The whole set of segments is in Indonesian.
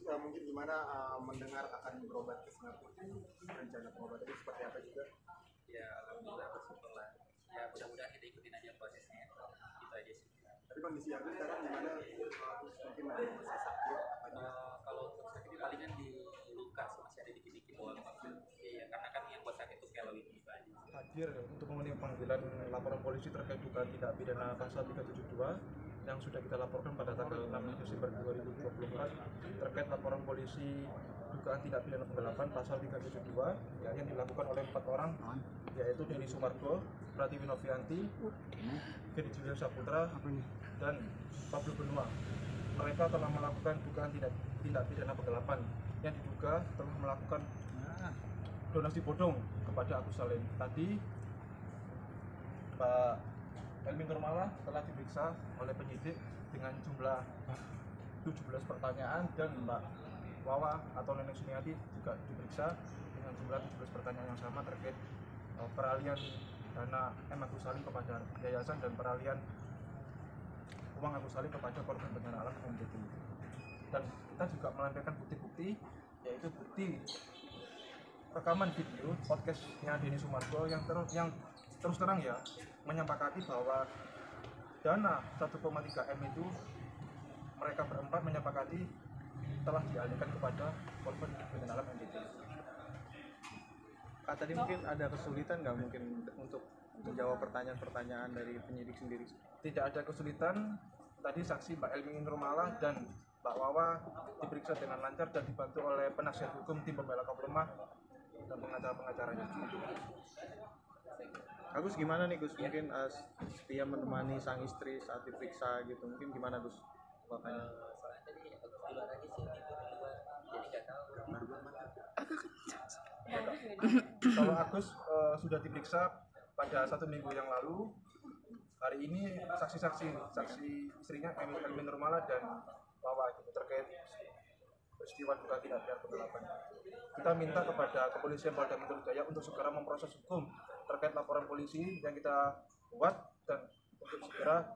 mungkin gimana mendengar akan berobat ke Singapura, rencana pengobatan itu seperti apa juga? Ya alhamdulillah bersyukur lah. Ya mudah-mudahan kita ikutin aja prosesnya. Itu aja sih. Tapi kondisi aku sekarang gimana? Mungkin masih sakit. Kalau untuk sakit palingan di luka sih, masih ada dikit-dikit doang. Iya karena kan yang buat sakit itu kalau ini aja. Hadir untuk memenuhi panggilan laporan polisi terkait dugaan tindak pidana pasal 372 yang sudah kita laporkan pada tanggal 6 Desember 2024 terkait laporan polisi dugaan tindak pidana penggelapan pasal 372 yang dilakukan oleh 4 orang, yaitu Denny Sumargo, Pratiwi Novianti, Ferry Julian Saputra, dan Pablo Benua. Mereka telah melakukan dugaan tindak pidana penggelapan yang diduga telah melakukan donasi bodong kepada Agus Salim. Tadi Pak Elmin Nurmala telah diperiksa oleh penyidik dengan jumlah 17 pertanyaan, dan Mbak Wawa atau Neneng Sumiati juga diperiksa dengan jumlah 17 pertanyaan yang sama terkait peralihan dana M. Agus Salim kepada yayasan dan peralihan uang Agus Salim kepada korban bencana alam NTT. Dan kita juga melampirkan bukti-bukti, yaitu bukti rekaman video podcastnya Denny Sumargo yang terus terang ya menyepakati bahwa dana 1,3 M itu mereka berempat menyepakati telah dialihkan kepada korban bencana alam NTT. Kak, tadi mungkin ada kesulitan nggak mungkin untuk menjawab pertanyaan-pertanyaan dari penyidik sendiri? Tidak ada kesulitan. Tadi saksi Mbak Elmin Nurmala dan Mbak Wawa diperiksa dengan lancar dan dibantu oleh penasihat hukum tim pembela kaum lemah dan pengacara-pengacaranya. Agus gimana nih Gus? Mungkin setia menemani sang istri saat diperiksa gitu. Mungkin gimana Gus? Makanya. Soalnya tadi aku di luar aja sih, itu di luar, jadi nggak tahu. Kalau Agus sudah diperiksa pada 1 minggu yang lalu, hari ini saksi istrinya Elmin Nurmala dan Wawa gitu, terkait peristiwa dugaan tindak pidana penggelapan. Kita minta kepada kepolisian Polda Metro Jaya untuk segera memproses hukum terkait laporan polisi yang kita buat dan untuk segera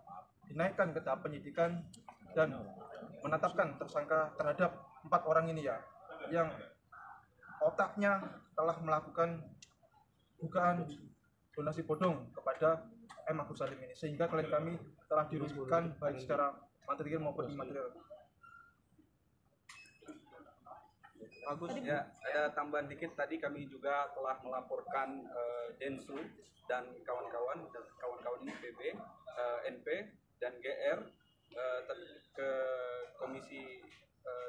dinaikkan ke tahap penyidikan dan menetapkan tersangka terhadap 4 orang ini ya, yang otaknya telah melakukan dugaan donasi bodong kepada M. Agus Salim ini, sehingga klien kami telah dirugikan baik secara material maupun imaterial. Bagus ya, ada tambahan dikit, tadi kami juga telah melaporkan Densu dan kawan-kawan ini PB, NP dan GR ke Komisi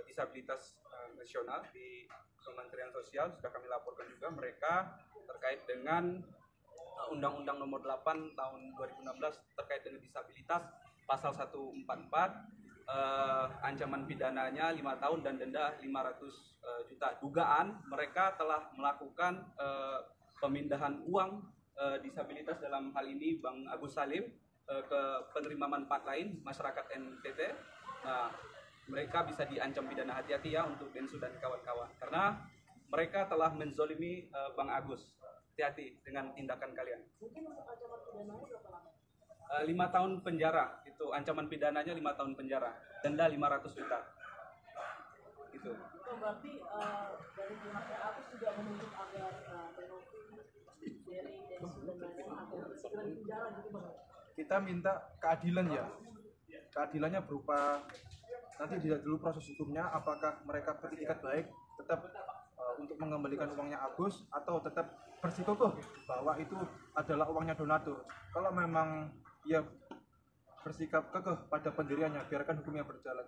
Disabilitas Nasional di Kementerian Sosial. Sudah kami laporkan juga mereka terkait dengan Undang-Undang Nomor 8 Tahun 2016 terkait dengan disabilitas pasal 144, ancaman pidananya 5 tahun dan denda 500 juta. Dugaan mereka telah melakukan pemindahan uang disabilitas, dalam hal ini Bang Agus Salim, ke penerima manfaat lain masyarakat NTT. Nah, mereka bisa diancam pidana. Hati-hati ya untuk Densu dan kawan-kawan, karena mereka telah menzolimi Bang Agus. Hati-hati dengan tindakan kalian. Mungkin untuk ancaman pidananya berapa lama? 5 tahun penjara, itu ancaman pidananya 5 tahun penjara, denda 500 juta. Gitu. Itu berarti dari pihaknya Agus juga menuntut agar Benovi, Ferry, Densu dan lain-lain agar segera di penjara gitu Bang. Kita minta keadilan ya. Keadilannya berupa nanti dilihat dulu proses hukumnya, apakah mereka beritikat baik tetap untuk mengembalikan uangnya Agus atau tetap bersikukuh bahwa itu adalah uangnya donatur. Kalau memang ia bersikap kekeh pada pendiriannya, biarkan hukumnya berjalan.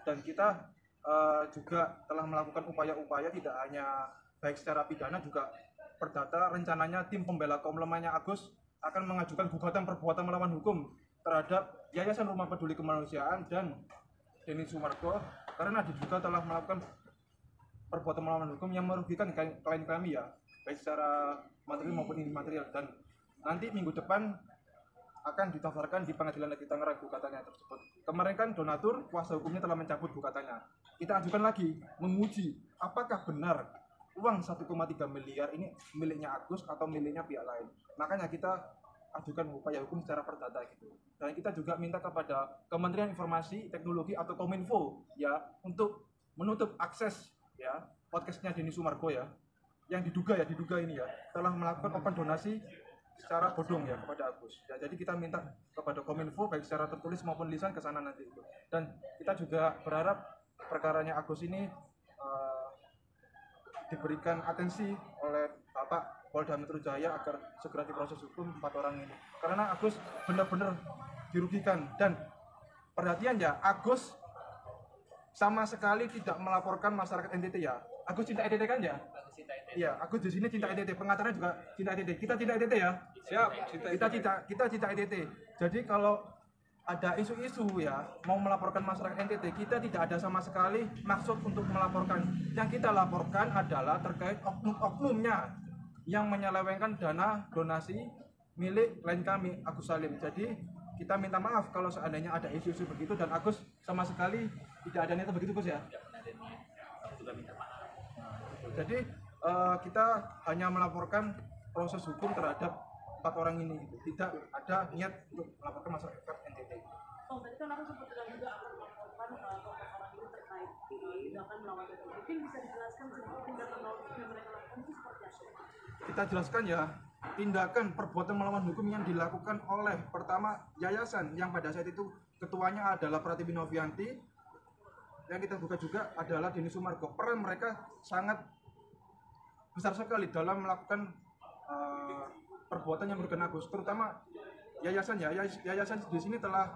Dan kita juga telah melakukan upaya-upaya tidak hanya baik secara pidana, juga perdata. Rencananya tim pembela kaum lemahnya Agus akan mengajukan gugatan perbuatan melawan hukum terhadap Yayasan Rumah Peduli Kemanusiaan dan Denny Sumargo karena diduga telah melakukan perbuatan melawan hukum yang merugikan klien kami ya, baik secara material maupun imaterial. Dan nanti minggu depan akan didaftarkan di Pengadilan Negeri Tangerang gugatannya tersebut. Kemarin kan donatur kuasa hukumnya telah mencabut gugatannya. Kita ajukan lagi menguji apakah benar uang 1,3 miliar ini miliknya Agus atau miliknya pihak lain. Makanya kita ajukan upaya hukum secara perdata gitu. Dan kita juga minta kepada Kementerian Informasi Teknologi atau Kominfo ya untuk menutup akses ya podcastnya Denny Sumargo ya, yang diduga ini ya telah melakukan open donasi secara bodong ya kepada Agus. Ya, jadi kita minta kepada Kominfo baik secara tertulis maupun lisan ke sana nanti. Dan kita juga berharap perkaranya Agus ini diberikan atensi oleh Bapak Polda Metro Jaya agar segera diproses hukum 4 orang ini. Karena Agus benar-benar dirugikan, dan perhatian ya, Agus sama sekali tidak melaporkan masyarakat NTT ya. Agus cinta NTT kan ya? Iya, Agus di sini cinta NTT, pengacaranya juga cinta NTT. Kita cinta NTT ya? Siap, kita cinta NTT. Jadi kalau ada isu-isu ya mau melaporkan masyarakat NTT, kita tidak ada sama sekali maksud untuk melaporkan. Yang kita laporkan adalah terkait oknum-oknumnya yang menyelewengkan dana donasi milik klien kami Agus Salim. Jadi kita minta maaf kalau seandainya ada isu-isu begitu, dan Agus sama sekali tidak ada niat begitu, Gus ya. Juga minta maaf. Jadi kita hanya melaporkan proses hukum terhadap 4 orang ini, gitu. Tidak ada niat untuk melaporkan masyarakat NTT. Oh, tadi kan aku sempat bilang juga akan melaporkan kelompok orang ini terkait tindakan melawan hukum. Mungkin bisa dijelaskan sedikit tindakan melawan hukum yang mereka lakukan itu seperti apa? Kita jelaskan ya, tindakan perbuatan melawan hukum yang dilakukan oleh pertama yayasan yang pada saat itu ketuanya adalah Pratiwi Novianti, yang kita buka juga adalah Denny Sumargo. Peran mereka sangat besar sekali dalam melakukan perbuatan yang merugikan Agus, terutama yayasan ya. Yayasan di sini telah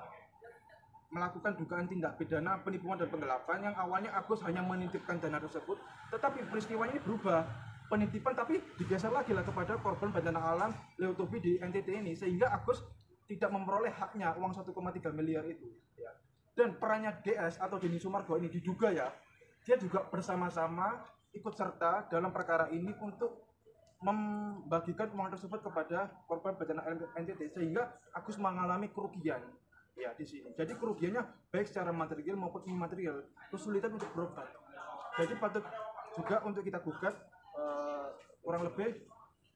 melakukan dugaan tindak pidana penipuan dan penggelapan yang awalnya Agus hanya menitipkan dana tersebut, tetapi peristiwanya ini berubah, penitipan tapi digeser lagi lah kepada korban bencana alam Leotobi di NTT ini, sehingga Agus tidak memperoleh haknya uang 1,3 miliar itu ya. Dan perannya DS atau Denny Sumargo ini diduga ya, dia juga bersama-sama ikut serta dalam perkara ini untuk membagikan uang tersebut kepada korban bencana NTT, sehingga Agus mengalami kerugian ya di sini. Jadi kerugiannya baik secara material maupun imaterial, kesulitan untuk berobat. Jadi patut juga untuk kita gugat kurang lebih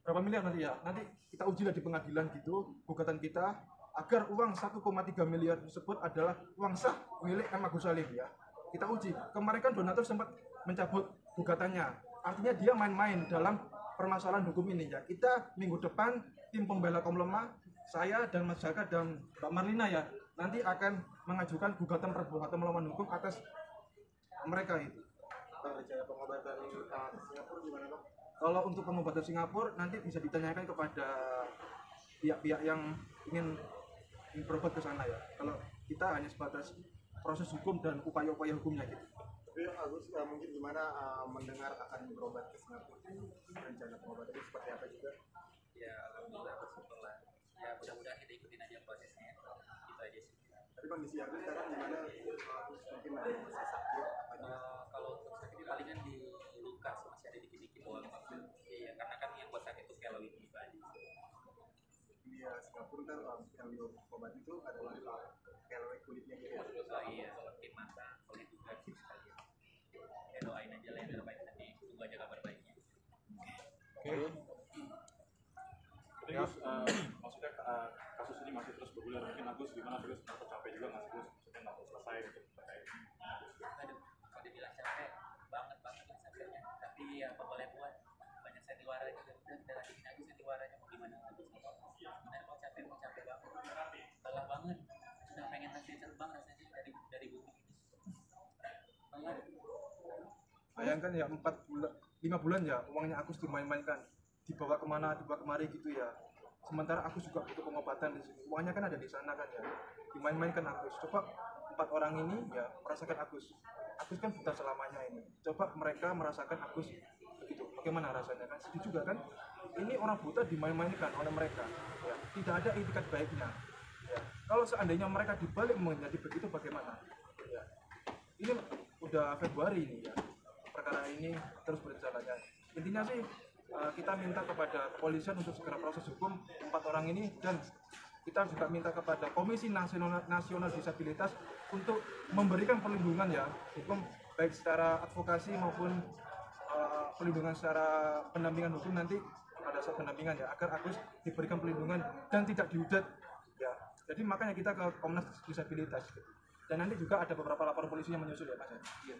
berapa miliar nanti ya. Nanti kita uji lah di pengadilan gitu gugatan kita, agar uang 1,3 miliar tersebut adalah uang sah milik M. Agus Salim ya. Kita uji. Kemarin kan donatur sempat mencabut gugatannya. Artinya dia main-main dalam permasalahan hukum ini ya. Kita minggu depan tim pembela kaum lemah, saya dan Mas Jaka dan Mbak Marlina ya, nanti akan mengajukan gugatan perbuatan melawan hukum atas mereka itu. Rencana pengobatan Singapura gimana, Bang? Kalau untuk pengobatan Singapura nanti bisa ditanyakan kepada pihak-pihak yang ingin berobat ke sana ya. Kalau kita hanya sebatas proses hukum dan upaya-upaya hukumnya gitu. Tapi Agus mungkin gimana mendengar akan berobat ke Singapura, rencana pengobatan itu seperti apa juga? Ya alhamdulillah bersyukur lah. Ya mudah-mudahan kita ikutin aja prosesnya. Itu aja sih. Tapi kondisi Agus sekarang gimana? Agus mungkin masih sakit. Kalau untuk sakit palingan di luka, masih ada dikit-dikit doang. Iya, karena kan yang buat sakit itu keloid itu aja. Di Singapura kan yang diobat itu adalah keloid kulitnya gitu. Oh iya, seperti mata, kulit juga gitu sekalian. Ya doain aja lah yang terbaik, nanti tunggu aja kabar baiknya. Tapi Gus, maksudnya kasus ini masih terus bergulir, mungkin Agus gimana terus merasa capek juga nggak sih Gus? Maksudnya nggak mau selesai gitu terkait ini. Aduh, kalau dibilang capek, banget lah capeknya. Tapi ya apa boleh buat, banyak sandiwara juga. Udah latihin aja sandiwaranya, mau gimana lagi. Benar mau capek banget. Lelah banget, sudah pengen taksi terbang rasanya dari bumi ini. Banget. Bayangkan ya 5 bulan ya uangnya Agus dimain-mainkan, dibawa kemana, dibawa kemari gitu ya. Sementara Agus juga butuh pengobatan di sini. Uangnya kan ada di sana kan ya. Dimain-mainkan Agus. Coba 4 orang ini ya merasakan Agus. Agus kan buta selamanya ini. Coba mereka merasakan Agus begitu. Bagaimana rasanya kan? Sedih juga kan? Ini orang buta dimain-mainkan oleh mereka. Ya. Tidak ada itikat baiknya. Ya. Kalau seandainya mereka dibalik menjadi begitu bagaimana? Ya. Ini udah Februari ini ya. Perkara ini terus berjalan ya. Intinya sih kita minta kepada kepolisian untuk segera proses hukum 4 orang ini, dan kita juga minta kepada Komisi Nasional Disabilitas untuk memberikan perlindungan ya hukum, baik secara advokasi maupun perlindungan secara pendampingan hukum nanti pada saat pendampingan ya, agar Agus diberikan perlindungan dan tidak dihujat ya. Jadi makanya kita ke Komnas Disabilitas gitu. Dan nanti juga ada beberapa lapor polisi yang menyusul ya Mas. Iya.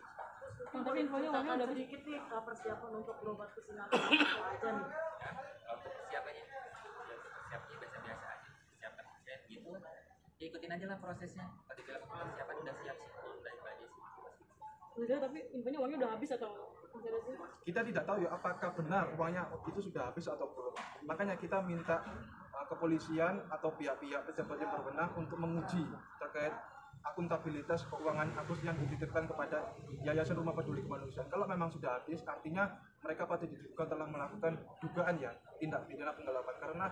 Tapi infonya uangnya udah sedikit nih persiapan untuk berobat ke Singapura apa aja nih. Ya, untuk persiapannya biasa-biasa aja. Persiapan persiapan gitu. Ya ikutin aja lah prosesnya. Kalau dibilang persiapan udah siap sih, udah itu aja sih. Udah, tapi infonya uangnya udah habis atau masih ada sih? Kita tidak tahu ya apakah benar uangnya itu sudah habis atau belum. Makanya kita minta kepolisian atau pihak-pihak pejabat yang berwenang untuk menguji terkait akuntabilitas keuangan Agus yang dititipkan kepada Yayasan Rumah Peduli Kemanusiaan. Kalau memang sudah habis, artinya mereka patut diduga telah melakukan dugaan ya tindak pidana penggelapan, karena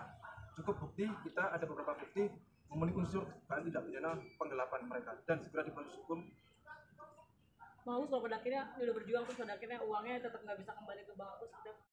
cukup bukti, kita ada beberapa bukti memenuhi unsur dugaan tindak pidana penggelapan mereka dan segera diproses hukum. Mau kalau pada akhirnya dia udah berjuang terus pada akhirnya uangnya tetap nggak bisa kembali ke Bang Agus,